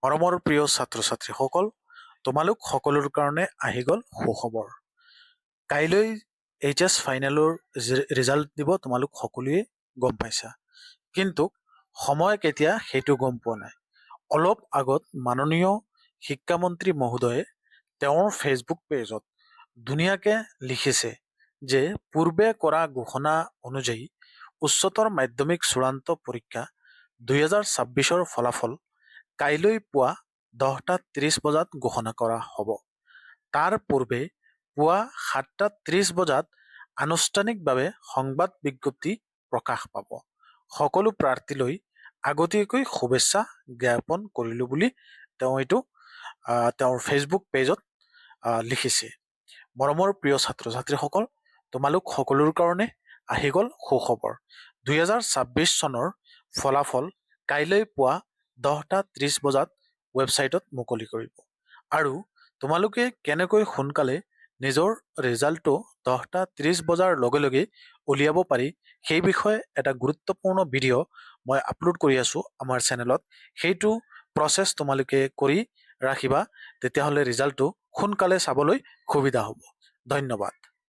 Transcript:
মৰমৰ প্ৰিয় ছাত্ৰ ছাত্ৰীসকল, তোমালোক সকলোৰ কাৰণে আহি গ'ল সুখবৰ। কাইলৈ এইচএছ ফাইনেলৰ ৰিজাল্ট দিব তোমালোক সকলোৱে গম পাইছা। কিন্তু সময় কেতিয়া সেইটো গম পোৱা নাই। অলপ আগত মাননীয় শিক্ষামন্ত্ৰী মহোদয়ে তেওঁৰ ফেচবুক পেজত ধুনীয়াকে লিখিছে যে পূৰ্বে কৰা ঘোষণা অনুযায়ী উচ্চতৰ মাধ্যমিক চূড়ান্ত পৰীক্ষা 2026ৰ ফলাফল কাইলৈ পুৱা 10:30 বজাত ঘোষণা কৰা হ'ব। তাৰ পূৰ্বে পুৱা 7:30 বজাত আনুষ্ঠানিকভাৱে সংবাদ বিজ্ঞপ্তি প্ৰকাশ পাব। সকলো প্ৰাৰ্থীলৈ আগতীয়াকৈ শুভেচ্ছা জ্ঞাপন কৰিলো বুলি তেওঁ এইটো তেওঁৰ ফেচবুক পেজত লিখিছে। মৰমৰ প্ৰিয় ছাত্ৰ ছাত্ৰীসকল, তোমালোক সকলোৰ কাৰণে আহি গ'ল সুখবৰ। 2026 চনৰ ফলাফল কাইলৈ পুৱা 10:30 বজাত ৱেবছাইটত মুকলি কৰিব। আৰু তোমালোকে কেনেকৈ সোনকালে নিজৰ ৰিজাল্টটো 10:30 বজাৰ লগে লগে উলিয়াব পাৰি সেই বিষয়ে এটা গুৰুত্বপূৰ্ণ ভিডিঅ' মই আপলোড কৰি আছো আমাৰ চেনেলত। সেইটো প্ৰচেছ তোমালোকে কৰি ৰাখিবা, তেতিয়াহ'লে ৰিজাল্টটো সোনকালে চাবলৈ সুবিধা হ'ব। ধন্যবাদ।